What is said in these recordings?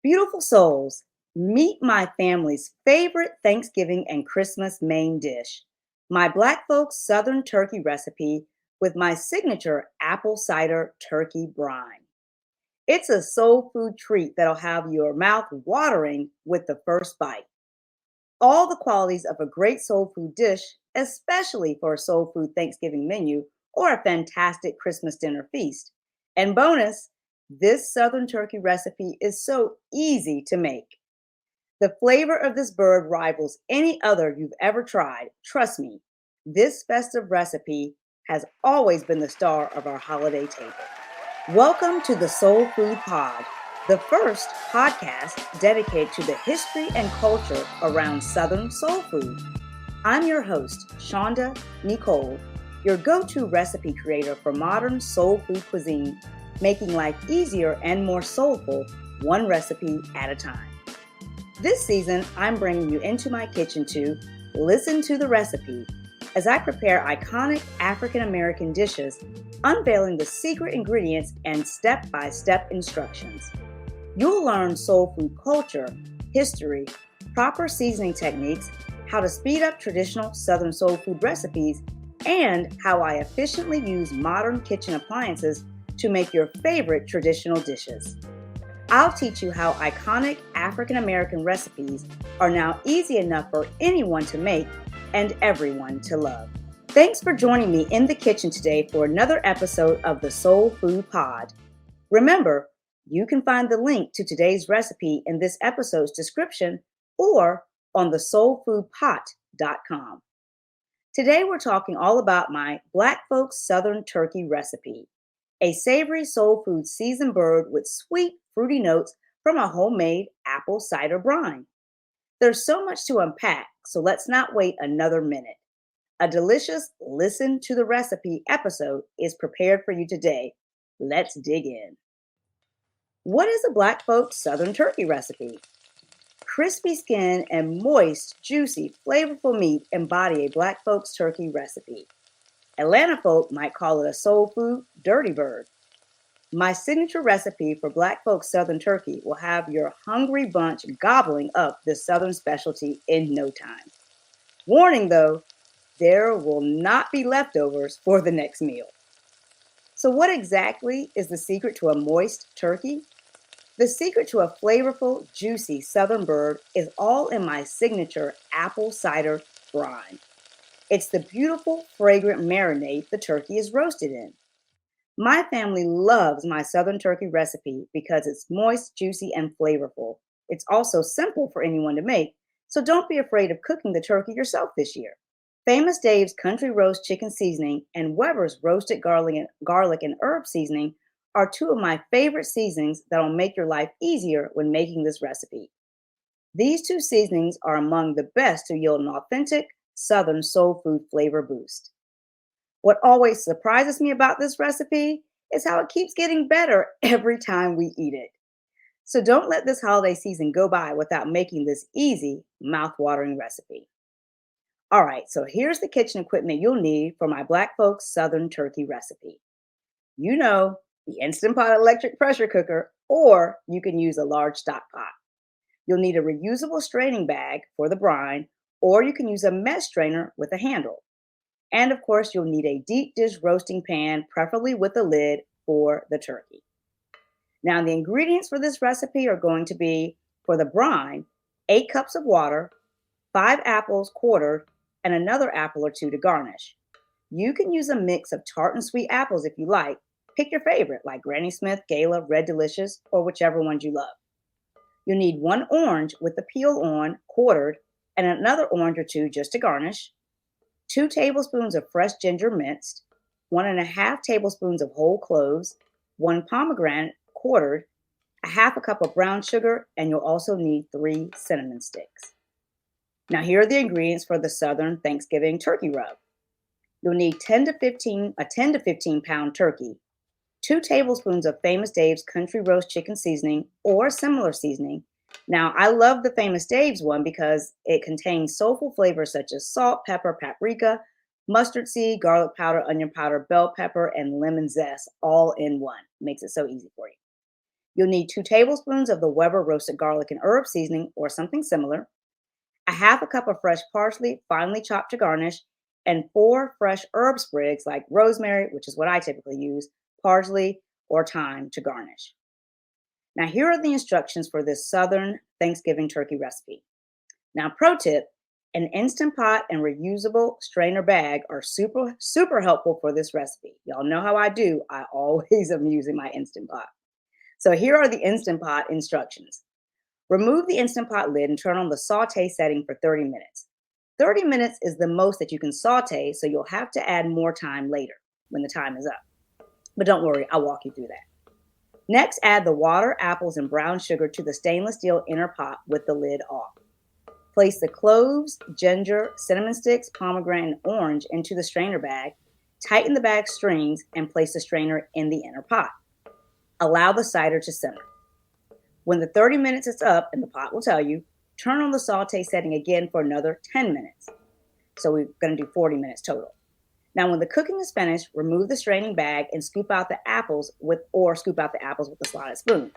Beautiful souls, meet my family's favorite Thanksgiving and Christmas main dish, my Black folks Southern turkey recipe with my signature apple cider turkey brine. It's a soul food treat that'll have your mouth watering with the first bite. All the qualities of a great soul food dish, especially for a soul food Thanksgiving menu or a fantastic Christmas dinner feast. And bonus, this Southern turkey recipe is so easy to make. The flavor of this bird rivals any other you've ever tried. Trust me, this festive recipe has always been the star of our holiday table. Welcome to the Soul Food Pod, the first podcast dedicated to the history and culture around Southern soul food. I'm your host, Shonda Nicole, your go-to recipe creator for modern soul food cuisine, making life easier and more soulful, one recipe at a time. This season, I'm bringing you into my kitchen to listen to the recipe as I prepare iconic African American dishes, unveiling the secret ingredients and step-by-step instructions. You'll learn soul food culture, history, proper seasoning techniques, how to speed up traditional Southern soul food recipes, and how I efficiently use modern kitchen appliances to make your favorite traditional dishes. I'll teach you how iconic African American recipes are now easy enough for anyone to make and everyone to love. Thanks for joining me in the kitchen today for another episode of the Soul Food Pod. Remember, you can find the link to today's recipe in this episode's description or on thesoulfoodpot.com. Today we're talking all about my Black folks Southern turkey recipe, a savory soul food seasoned bird with sweet, fruity notes from a homemade apple cider brine. There's so much to unpack, so let's not wait another minute. A delicious Listen to the Recipe episode is prepared for you today. Let's dig in. What is a Black folks Southern turkey recipe? Crispy skin and moist, juicy, flavorful meat embody a Black folks turkey recipe. Atlanta folk might call it a soul food dirty bird. My signature recipe for Black folks Southern turkey will have your hungry bunch gobbling up this Southern specialty in no time. Warning though, there will not be leftovers for the next meal. So what exactly is the secret to a moist turkey? The secret to a flavorful, juicy Southern bird is all in my signature apple cider brine. It's the beautiful, fragrant marinade the turkey is roasted in. My family loves my Southern turkey recipe because it's moist, juicy, and flavorful. It's also simple for anyone to make, so don't be afraid of cooking the turkey yourself this year. Famous Dave's country roast chicken seasoning and Weber's roasted garlic and herb seasoning are two of my favorite seasonings that'll make your life easier when making this recipe. These two seasonings are among the best to yield an authentic Southern soul food flavor boost. What always surprises me about this recipe is how it keeps getting better every time we eat it. So don't let this holiday season go by without making this easy, mouth-watering recipe. All right, so here's the kitchen equipment you'll need for my Black folks Southern turkey recipe. You know, the Instant Pot electric pressure cooker, or you can use a large stock pot. You'll need a reusable straining bag for the brine, or you can use a mesh strainer with a handle. And of course, you'll need a deep dish roasting pan, preferably with a lid for the turkey. Now, the ingredients for this recipe are going to be, for the brine, 8 cups of water, 5 apples quartered, and another apple or two to garnish. You can use a mix of tart and sweet apples if you like. Pick your favorite, like Granny Smith, Gala, Red Delicious, or whichever ones you love. You'll need 1 orange with the peel on, quartered, and another orange or two just to garnish. 2 tablespoons of fresh ginger minced, 1.5 tablespoons of whole cloves, 1 pomegranate quartered, a half a cup of brown sugar, and you'll also need 3 cinnamon sticks. Now here are the ingredients for the Southern Thanksgiving turkey rub. You'll need 10 to 15 pound turkey, 2 tablespoons of Famous Dave's country roast chicken seasoning or similar seasoning. Now, I love the Famous Dave's one because it contains soulful flavors such as salt, pepper, paprika, mustard seed, garlic powder, onion powder, bell pepper, and lemon zest all in one. Makes it so easy for you. You'll need 2 tablespoons of the Weber roasted garlic and herb seasoning or something similar, a half a cup of fresh parsley, finely chopped to garnish, and 4 fresh herb sprigs like rosemary, which is what I typically use, parsley, or thyme to garnish. Now, here are the instructions for this Southern Thanksgiving turkey recipe. Now, pro tip, an Instant Pot and reusable strainer bag are super helpful for this recipe. Y'all know how I do. I always am using my Instant Pot. So here are the Instant Pot instructions. Remove the Instant Pot lid and turn on the saute setting for 30 minutes. 30 minutes is the most that you can saute, so you'll have to add more time later when the time is up. But don't worry, I'll walk you through that. Next, add the water, apples, and brown sugar to the stainless steel inner pot with the lid off. Place the cloves, ginger, cinnamon sticks, pomegranate, and orange into the strainer bag. Tighten the bag strings and place the strainer in the inner pot. Allow the cider to simmer. When the 30 minutes is up, and the pot will tell you, turn on the saute setting again for another 10 minutes. So we're going to do 40 minutes total. Now, when the cooking is finished, remove the straining bag and scoop out the apples with a slotted spoon.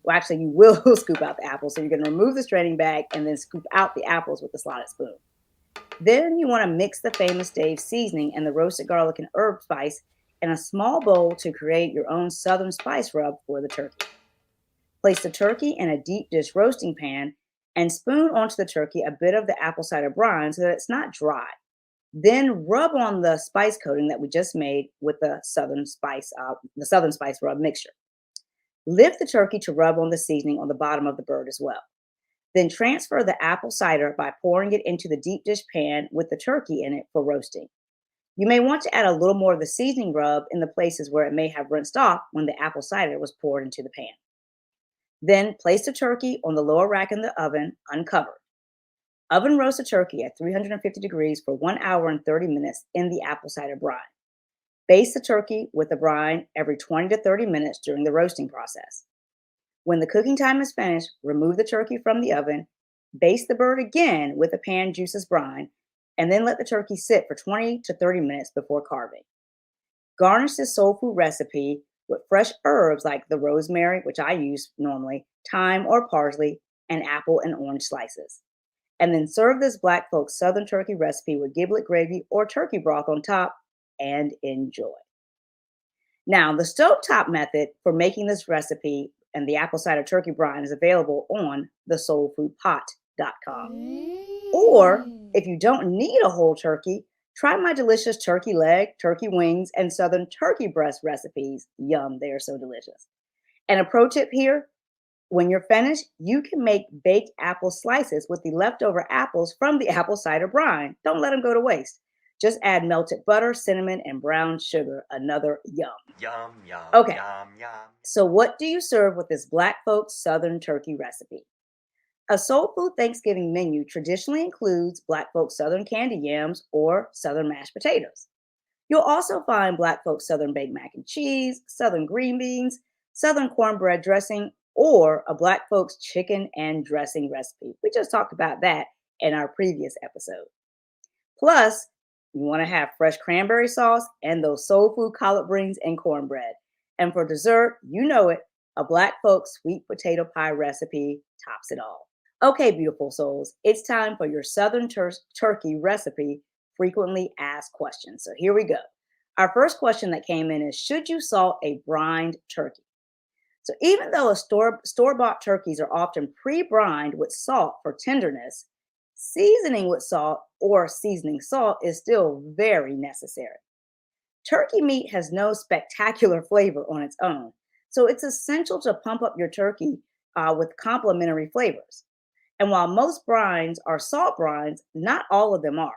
Well, actually, you will scoop out the apples. So you're going to remove the straining bag and then scoop out the apples with a slotted spoon. Then you want to mix the Famous Dave seasoning and the roasted garlic and herb spice in a small bowl to create your own Southern spice rub for the turkey. Place the turkey in a deep dish roasting pan and spoon onto the turkey a bit of the apple cider brine so that it's not dry. Then rub on the spice coating that we just made with the Southern spice rub mixture. Lift the turkey to rub on the seasoning on the bottom of the bird as well. Then transfer the apple cider by pouring it into the deep dish pan with the turkey in it for roasting. You may want to add a little more of the seasoning rub in the places where it may have rinsed off when the apple cider was poured into the pan. Then place the turkey on the lower rack in the oven, uncovered. Oven roast the turkey at 350 degrees for 1 hour and 30 minutes in the apple cider brine. Baste the turkey with the brine every 20 to 30 minutes during the roasting process. When the cooking time is finished, remove the turkey from the oven, baste the bird again with the pan juices brine, and then let the turkey sit for 20 to 30 minutes before carving. Garnish this soul food recipe with fresh herbs like the rosemary, which I use normally, thyme or parsley, and apple and orange slices. And then serve this Black folks Southern turkey recipe with giblet gravy or turkey broth on top and enjoy. Now, the stovetop method for making this recipe and the apple cider turkey brine is available on thesoulfoodpot.com. Or if you don't need a whole turkey, try my delicious turkey leg, turkey wings, and Southern turkey breast recipes. Yum, they are so delicious. And a pro tip here, when you're finished, you can make baked apple slices with the leftover apples from the apple cider brine. Don't let them go to waste. Just add melted butter, cinnamon, and brown sugar. Another yum. Yum, yum, Okay, yum, yum. so what do you serve with this Black folks Southern turkey recipe? A soul food Thanksgiving menu traditionally includes Black folks Southern candy yams or Southern mashed potatoes. You'll also find Black folks Southern baked mac and cheese, Southern green beans, Southern cornbread dressing, or a Black folks chicken and dressing recipe. We just talked about that in our previous episode. Plus, you want to have fresh cranberry sauce and those soul food collard greens and cornbread. And for dessert, you know it, a Black folks sweet potato pie recipe tops it all. Okay, beautiful souls, it's time for your Southern turkey recipe frequently asked questions. So here we go. Our first question that came in is, should you salt a brined turkey? So even though store-bought turkeys are often pre-brined with salt for tenderness, seasoning with salt or seasoning salt is still very necessary. Turkey meat has no spectacular flavor on its own, so it's essential to pump up your turkey with complementary flavors. And while most brines are salt brines, not all of them are.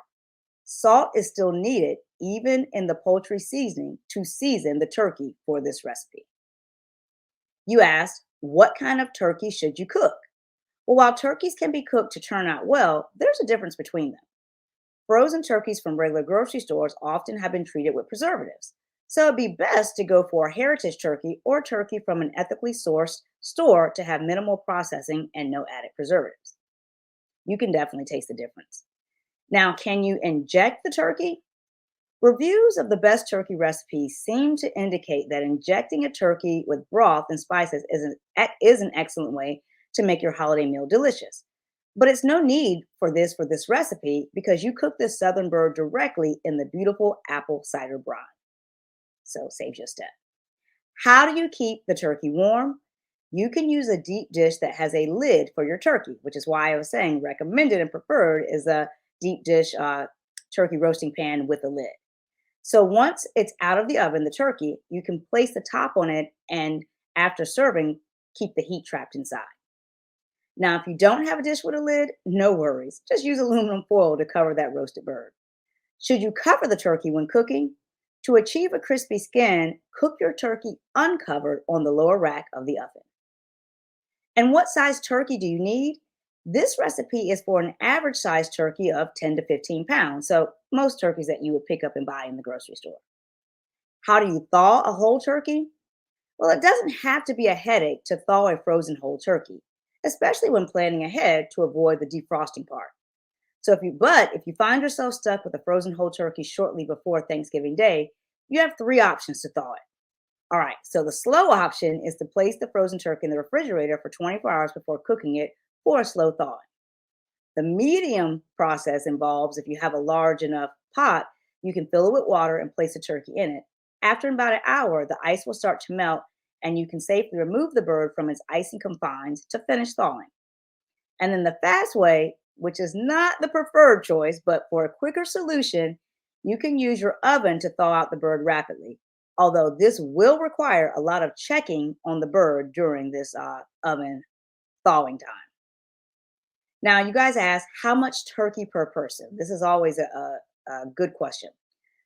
Salt is still needed, even in the poultry seasoning, to season the turkey for this recipe. You asked, what kind of turkey should you cook? Well, while turkeys can be cooked to turn out well, there's a difference between them. Frozen turkeys from regular grocery stores often have been treated with preservatives. So it'd be best to go for a heritage turkey or turkey from an ethically sourced store to have minimal processing and no added preservatives. You can definitely taste the difference. Now, can you inject the turkey? Reviews of the best turkey recipes seem to indicate that injecting a turkey with broth and spices is an excellent way to make your holiday meal delicious. But it's no need for this recipe because you cook this southern bird directly in the beautiful apple cider brine. So saves you a step. How do you keep the turkey warm? You can use a deep dish that has a lid for your turkey, which is why I was saying recommended and preferred is a deep dish turkey roasting pan with a lid. So once it's out of the oven, the turkey, you can place the top on it and after serving, keep the heat trapped inside. Now, if you don't have a dish with a lid, no worries. Just use aluminum foil to cover that roasted bird. Should you cover the turkey when cooking? To achieve a crispy skin, cook your turkey uncovered on the lower rack of the oven. And what size turkey do you need? This recipe is for an average size turkey of 10 to 15 pounds. So most turkeys that you would pick up and buy in the grocery store. How do you thaw a whole turkey? Well, it doesn't have to be a headache to thaw a frozen whole turkey, especially when planning ahead to avoid the defrosting part. If you find yourself stuck with a frozen whole turkey shortly before Thanksgiving Day, you have three options to thaw it. All right, so the slow option is to place the frozen turkey in the refrigerator for 24 hours before cooking it for a slow thaw. The medium process involves if you have a large enough pot, you can fill it with water and place the turkey in it. After about an hour, the ice will start to melt and you can safely remove the bird from its icy confines to finish thawing. And then the fast way, which is not the preferred choice, but for a quicker solution, you can use your oven to thaw out the bird rapidly. Although this will require a lot of checking on the bird during this oven thawing time. Now, you guys ask how much turkey per person? This is always a good question.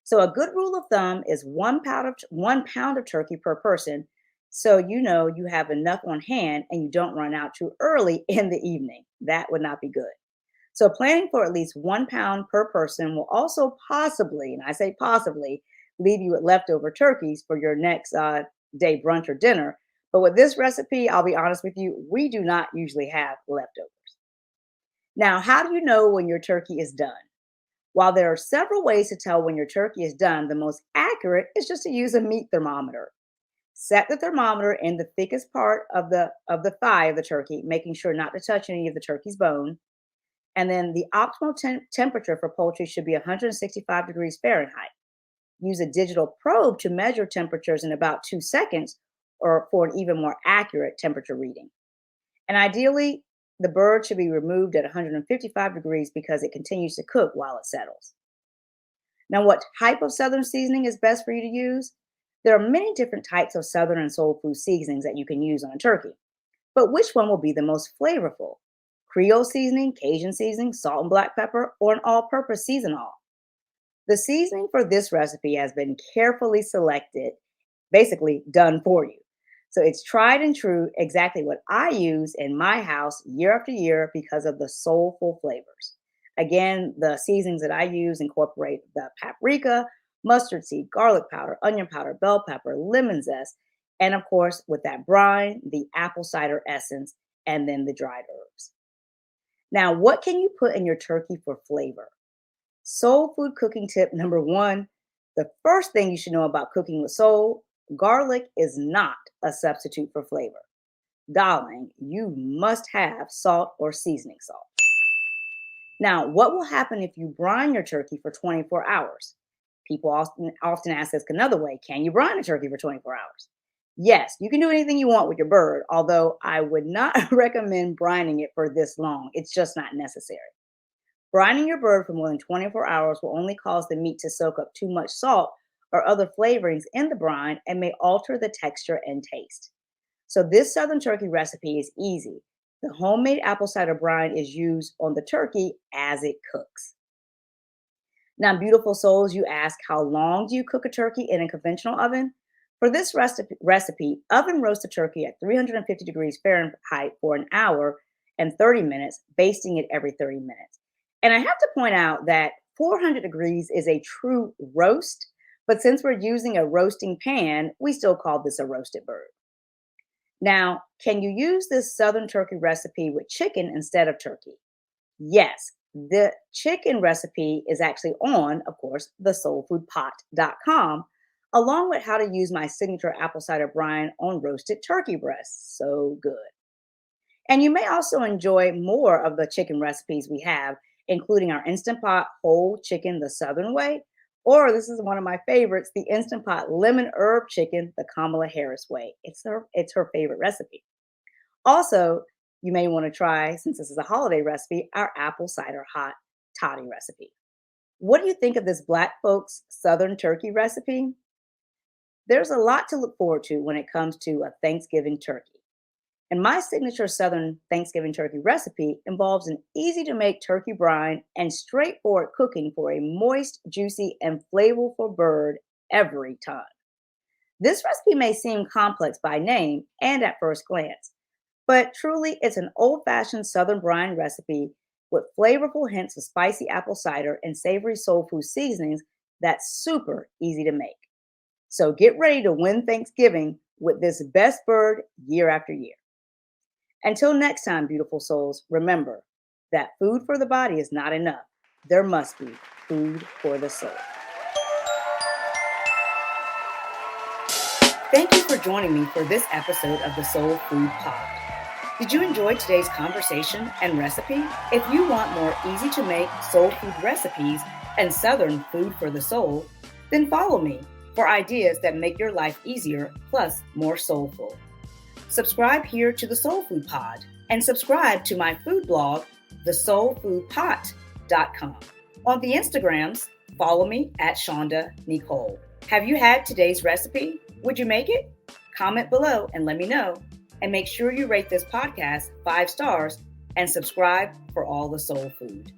So, a good rule of thumb is 1 pound of turkey per person. So, you know you have enough on hand and you don't run out too early in the evening. That would not be good. So, planning for at least 1 pound per person will also possibly, and I say possibly, leave you with leftover turkeys for your next day brunch or dinner. But with this recipe, I'll be honest with you, we do not usually have leftovers. Now, how do you know when your turkey is done? While there are several ways to tell when your turkey is done, the most accurate is just to use a meat thermometer. Set the thermometer in the thickest part of the thigh of the turkey, making sure not to touch any of the turkey's bone. And then the optimal temperature for poultry should be 165 degrees Fahrenheit. Use a digital probe to measure temperatures in about 2 seconds or for an even more accurate temperature reading. And ideally, the bird should be removed at 155 degrees because it continues to cook while it settles. Now, what type of Southern seasoning is best for you to use? There are many different types of Southern and soul food seasonings that you can use on a turkey. But which one will be the most flavorful? Creole seasoning, Cajun seasoning, salt and black pepper, or an all-purpose seasonal? The seasoning for this recipe has been carefully selected, basically done for you. So it's tried and true, exactly what I use in my house year after year because of the soulful flavors. Again, the seasonings that I use incorporate the paprika, mustard seed, garlic powder, onion powder, bell pepper, lemon zest, and of course, with that brine, the apple cider essence, and then the dried herbs. Now, what can you put in your turkey for flavor? Soul food cooking tip number one, the first thing you should know about cooking with soul, garlic is not a substitute for flavor. Darling, you must have salt or seasoning salt. Now, what will happen if you brine your turkey for 24 hours? People often ask this another way, can you brine a turkey for 24 hours? Yes, you can do anything you want with your bird, although I would not recommend brining it for this long. It's just not necessary. Brining your bird for more than 24 hours will only cause the meat to soak up too much salt or other flavorings in the brine and may alter the texture and taste. So, this Southern turkey recipe is easy. The homemade apple cider brine is used on the turkey as it cooks. Now, beautiful souls, you ask, how long do you cook a turkey in a conventional oven? For this recipe, oven roast the turkey at 350 degrees Fahrenheit for an hour and 30 minutes, basting it every 30 minutes. And I have to point out that 400 degrees is a true roast, but since we're using a roasting pan, we still call this a roasted bird. Now, can you use this Southern turkey recipe with chicken instead of turkey? Yes, The chicken recipe is actually on, of course, thesoulfoodpot.com, along with how to use my signature apple cider brine on roasted turkey breasts. So good. And you may also enjoy more of the chicken recipes we have, including our Instant Pot whole chicken the Southern way, or this is one of my favorites, the Instant Pot lemon herb chicken the Kamala Harris way. It's her favorite recipe. Also, you may want to try, since this is a holiday recipe, our apple cider hot toddy recipe. What do you think of this Black folks Southern turkey recipe? There's a lot to look forward to when it comes to a Thanksgiving turkey. And my signature Southern Thanksgiving turkey recipe involves an easy to make turkey brine and straightforward cooking for a moist, juicy, and flavorful bird every time. This recipe may seem complex by name and at first glance, but truly it's an old fashioned Southern brine recipe with flavorful hints of spicy apple cider and savory soul food seasonings that's super easy to make. So get ready to win Thanksgiving with this best bird year after year. Until next time, beautiful souls, remember that food for the body is not enough. There must be food for the soul. Thank you for joining me for this episode of the Soul Food Pod. Did you enjoy today's conversation and recipe? If you want more easy to make soul food recipes and Southern food for the soul, then follow me for ideas that make your life easier plus more soulful. Subscribe here to the Soul Food Pod and subscribe to my food blog, thesoulfoodpot.com. On the Instagrams, follow me at Shonda Nicole. Have you had today's recipe? Would you make it? Comment below and let me know. And make sure you rate this podcast 5 stars and subscribe for all the soul food.